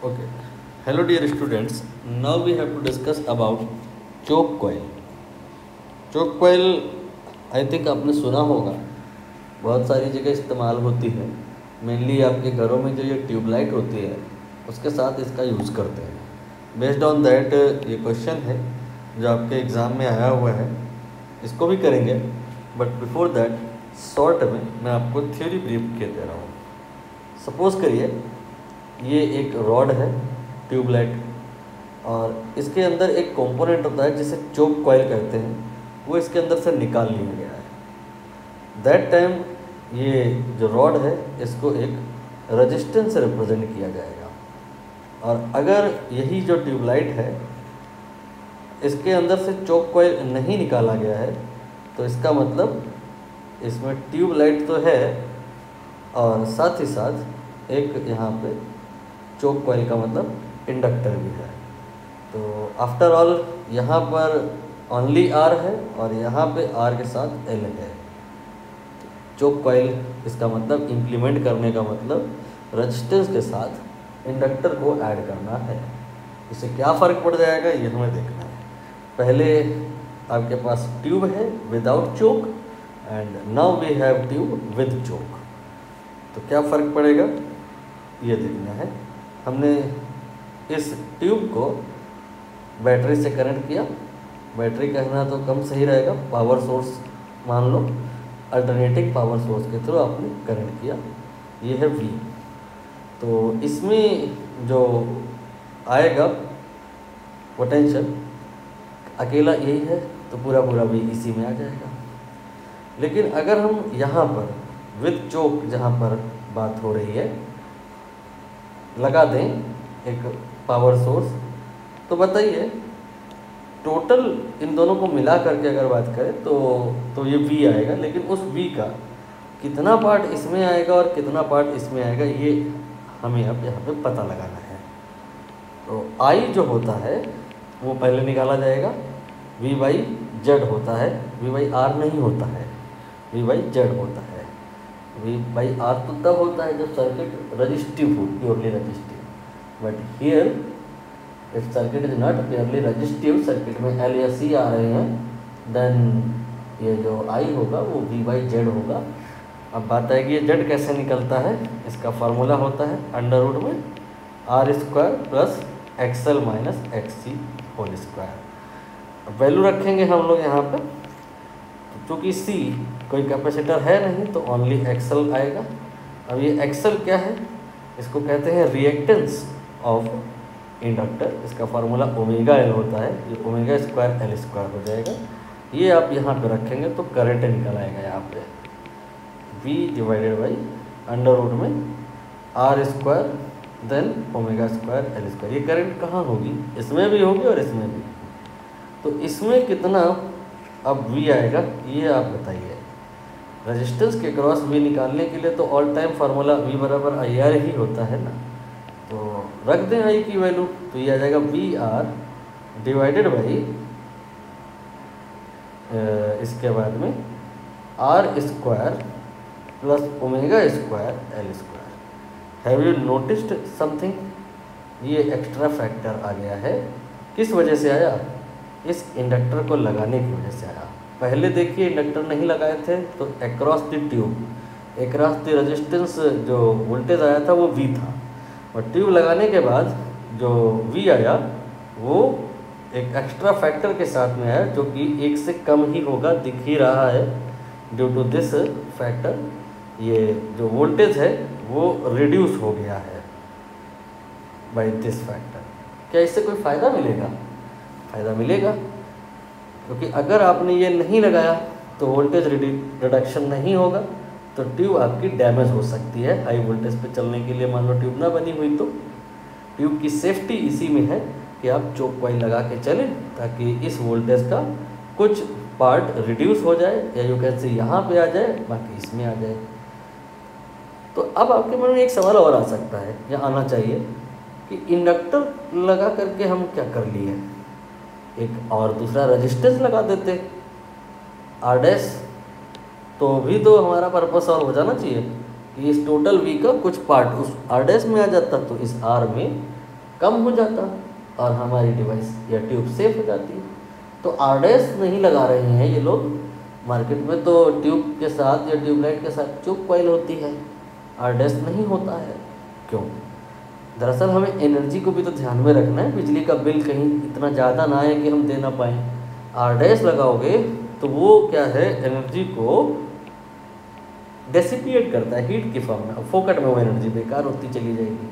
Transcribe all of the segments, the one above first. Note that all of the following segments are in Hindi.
Okay. Hello dear students. Now we have to discuss about choke coil. choke coil I think आपने सुना होगा, बहुत सारी जगह इस्तेमाल होती है। मेनली आपके घरों में जो ये ट्यूबलाइट होती है उसके साथ इसका यूज़ करते हैं। बेस्ड ऑन दैट ये क्वेश्चन है जो आपके एग्ज़ाम में आया हुआ है, इसको भी करेंगे। बट बिफोर दैट शॉर्ट में मैं आपको थ्योरी ब्रीफ के दे रहा हूँ। सपोज़ करिए ये एक रॉड है ट्यूबलाइट, और इसके अंदर एक कंपोनेंट होता है जिसे चोक कॉइल कहते हैं, वो इसके अंदर से निकाल लिया गया है। दैट टाइम ये जो रॉड है इसको एक रेजिस्टेंस से रिप्रेजेंट किया जाएगा। और अगर यही जो ट्यूबलाइट है इसके अंदर से चोक कॉइल नहीं निकाला गया है तो इसका मतलब इसमें ट्यूबलाइट तो है और साथ ही साथ एक यहाँ पे चोक कॉइल का मतलब इंडक्टर भी है। तो आफ्टर ऑल यहाँ पर ओनली आर है और यहाँ पे आर के साथ एल है। चोक कॉइल इसका मतलब इम्प्लीमेंट करने का मतलब रेजिस्टेंस के साथ इंडक्टर को ऐड करना है। इससे क्या फ़र्क पड़ जाएगा ये हमें देखना है। पहले आपके पास ट्यूब है without choke and now we have tube with choke, तो क्या फ़र्क पड़ेगा ये देखना है। हमने इस ट्यूब को बैटरी से कनेक्ट किया। बैटरी कहना तो कम सही रहेगा, पावर सोर्स मान लो, अल्टरनेटिंग पावर सोर्स के थ्रू आपने कनेक्ट किया। ये है V। तो इसमें जो आएगा पोटेंशियल अकेला यही है तो पूरा V इसी में आ जाएगा। लेकिन अगर हम यहाँ पर विद चोक जहाँ पर बात हो रही है लगा दें एक पावर सोर्स, तो बताइए टोटल इन दोनों को मिला करके अगर बात करें तो ये V आएगा। लेकिन उस V का कितना पार्ट इसमें आएगा और कितना पार्ट इसमें आएगा ये हमें अब यहाँ पे पता लगाना है। तो I जो होता है वो पहले निकाला जाएगा। V/Z होता है, V/R नहीं होता है, V/Z होता है। V/R तो तब होता है जब सर्किट रजिस्टिव हो, purely resistive. But here if circuit is not purely resistive, circuit में L या C आ रहे हैं, देन ये जो I होगा वो V/Z होगा। अब बात आएगी ये Z कैसे निकलता है। इसका फार्मूला होता है अंडर रूट में R² plus XL minus XC whole square. Value रखेंगे हम लोग यहाँ पे, क्योंकि C कोई कैपेसिटर है नहीं तो ओनली XL आएगा। अब ये XL क्या है, इसको कहते हैं रिएक्टेंस ऑफ इंडक्टर। इसका फार्मूला ω/L होता है, ये ω²L² हो जाएगा। ये आप यहाँ पे रखेंगे तो करंट निकल आएगा यहाँ पे V/अंडर रूट में R² देन ω²L²। ये करंट कहाँ होगी, इसमें भी होगी और इसमें भी। तो इसमें कितना अब V आएगा ये आप बताइए। रेजिस्टेंस के क्रॉस V निकालने के लिए तो ऑल टाइम फार्मूला V/IR ही होता है ना, तो रख दें I की वैल्यू, तो ये आ जाएगा VR डिवाइडेड बाई इसके बाद में R² plus ω²L²। Have you noticed something, ये एक्स्ट्रा फैक्टर आ गया है। किस वजह से आया, इस इंडक्टर को लगाने की वजह से आया। पहले देखिए इंडक्टर नहीं लगाए थे तो across the tube, across the resistance जो वोल्टेज आया था वो V था, और ट्यूब लगाने के बाद जो V आया वो एक एक्स्ट्रा फैक्टर के साथ में आया जो कि 1 से कम ही होगा, दिख ही रहा है। ड्यू टू दिस फैक्टर ये जो वोल्टेज है वो रिड्यूस हो गया है बाय दिस फैक्टर। क्या इससे कोई फ़ायदा मिलेगा? फ़ायदा मिलेगा, क्योंकि अगर आपने ये नहीं लगाया तो वोल्टेज रिडक्शन नहीं होगा, तो ट्यूब आपकी डैमेज हो सकती है। हाई वोल्टेज पे चलने के लिए मान लो ट्यूब ना बनी हुई, तो ट्यूब की सेफ्टी इसी में है कि आप चोक कॉइल लगा के चलें ताकि इस वोल्टेज का कुछ पार्ट रिड्यूस हो जाए, या यू कैन से यहाँ पे आ जाए बाकी इसमें आ जाए। तो अब आपके मन में एक सवाल और आ सकता है या आना चाहिए कि इंडक्टर लगा करके हम क्या कर लिए, एक और दूसरा रेजिस्टेंस लगा देते R', तो भी तो हमारा पर्पस और हो जाना चाहिए कि इस टोटल V का कुछ पार्ट उस R' में आ जाता, तो इस R में कम हो जाता और हमारी डिवाइस या ट्यूब सेफ हो जाती। तो आरडेस नहीं लगा रहे हैं ये लोग मार्केट में, तो ट्यूब के साथ या ट्यूबलाइट के साथ चोक कॉइल होती है, आरडेस नहीं होता है। क्यों? दरअसल हमें एनर्जी को भी तो ध्यान में रखना है, बिजली का बिल कहीं इतना ज़्यादा ना आए कि हम दे ना पाएँ। आरडेस लगाओगे तो वो क्या है, एनर्जी को डेसिपिएट करता है हीट की फॉर्म में, फोकट में वो एनर्जी बेकार होती चली जाएगी।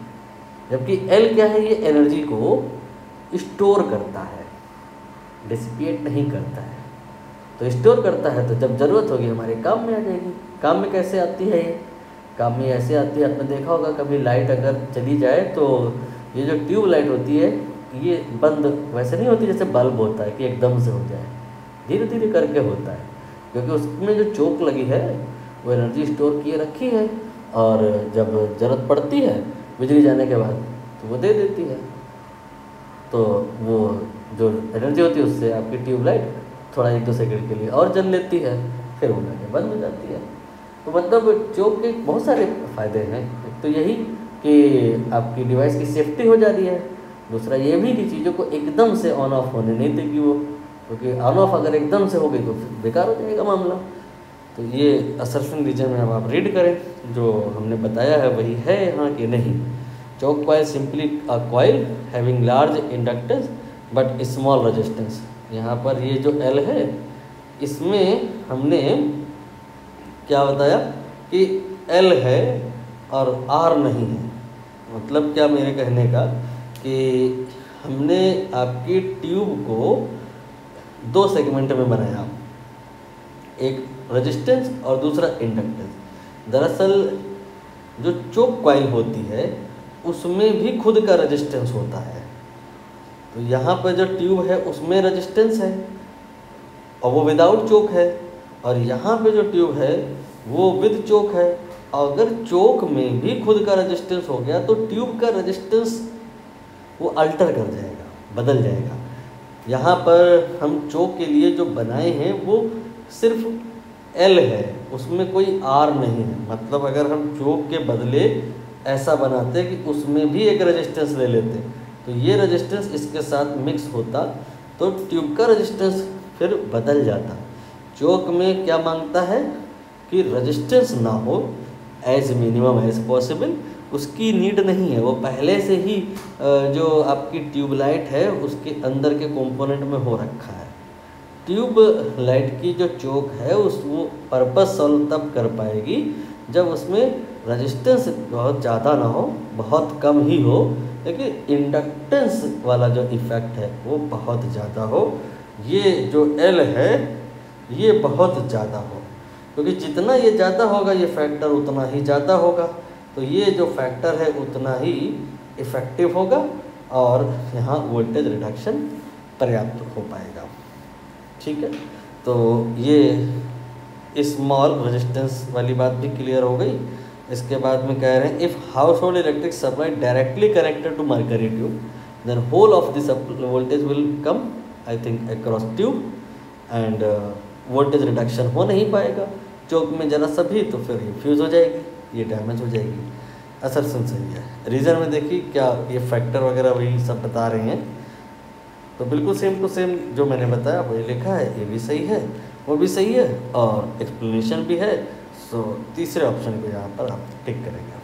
जबकि एल क्या है, ये एनर्जी को स्टोर करता है, डेसिपिएट नहीं करता है। तो स्टोर करता है, तो जब ज़रूरत होगी हमारे काम में आ जाएगी। काम में कैसे आती है ये? काम में ऐसे आती है, आपने देखा होगा कभी लाइट अगर चली जाए तो ये जो ट्यूब लाइट होती है ये बंद वैसे नहीं होती जैसे बल्ब होता है कि एकदम से हो जाए, धीरे धीरे करके होता है, क्योंकि उसमें जो चोक लगी है वो एनर्जी स्टोर किए रखी है, और जब ज़रूरत पड़ती है बिजली जाने के बाद तो वो दे देती है। तो वो जो एनर्जी होती है उससे आपकी ट्यूबलाइट थोड़ा 1-2 सेकंड के लिए और जल लेती है, फिर वो जाके बंद हो जाती है। तो मतलब चोक के बहुत सारे फ़ायदे हैं। एक तो यही कि आपकी डिवाइस की सेफ्टी हो जा रही है, दूसरा ये भी कि चीज़ों को एकदम से ऑन ऑफ होने नहीं देगी वो, क्योंकि ऑन ऑफ अगर एकदम से हो गई तो फिर बेकार हो जाएगा मामला। तो ये असर्शन रीजन में अब आप रीड करें, जो हमने बताया है वही है यहाँ कि नहीं। Choke coil simply a coil having large inductance but small resistance. यहाँ पर ये जो एल है इसमें हमने क्या बताया कि एल है और आर नहीं है। मतलब क्या मेरे कहने का कि हमने आपकी ट्यूब को 2 सेगमेंट में बनाया, एक रेजिस्टेंस और दूसरा इंडक्टेंस। दरअसल जो चोक कॉइल होती है उसमें भी खुद का रेजिस्टेंस होता है। तो यहाँ पर जो ट्यूब है उसमें रेजिस्टेंस है और वो विदाउट चोक है, और यहाँ पे जो ट्यूब है वो विद चोक है। अगर चोक में भी खुद का रेजिस्टेंस हो गया तो ट्यूब का रेजिस्टेंस वो अल्टर कर जाएगा, बदल जाएगा। यहाँ पर हम चोक के लिए जो बनाए हैं वो सिर्फ एल है, उसमें कोई आर नहीं है। मतलब अगर हम चोक के बदले ऐसा बनाते कि उसमें भी एक रेजिस्टेंस ले लेते तो ये रेजिस्टेंस इसके साथ मिक्स होता तो ट्यूब का रेजिस्टेंस फिर बदल जाता। चोक में क्या मांगता है कि रेजिस्टेंस ना हो, एज मिनिमम एज पॉसिबल, उसकी नीड नहीं है। वो पहले से ही जो आपकी ट्यूबलाइट है उसके अंदर के कंपोनेंट में हो रखा है। ट्यूब लाइट की जो चोक है उस वो पर्पस सॉल्व तब कर पाएगी जब उसमें रेजिस्टेंस बहुत ज़्यादा ना हो, बहुत कम ही हो, लेकिन इंडक्टेंस वाला जो इफ़ेक्ट है वो बहुत ज़्यादा हो। ये जो एल है ये बहुत ज़्यादा हो, क्योंकि जितना ये ज़्यादा होगा ये फैक्टर उतना ही ज़्यादा होगा। तो ये जो फैक्टर है उतना ही इफ़ेक्टिव होगा और यहाँ वोल्टेज रिडक्शन पर्याप्त हो पाएगा। ठीक है, तो ये स्मॉल रेजिस्टेंस वाली बात भी क्लियर हो गई। इसके बाद में कह रहे हैं if household electric supply directly connected to mercury tube then whole of this voltage will come I think across tube and voltage reduction हो नहीं पाएगा। चौक में जरा सा भी तो फिर ये फ्यूज़ हो जाएगी, ये डैमेज हो जाएगी। असर्शन सही है। रीज़न में देखिए क्या ये फैक्टर वगैरह वही सब बता रहे हैं, तो बिल्कुल सेम टू सेम जो मैंने बताया वही लिखा है, ये भी सही है वो भी सही है और एक्सप्लेनेशन भी है। सो तीसरे ऑप्शन को यहाँ पर आप टिक करेंगे।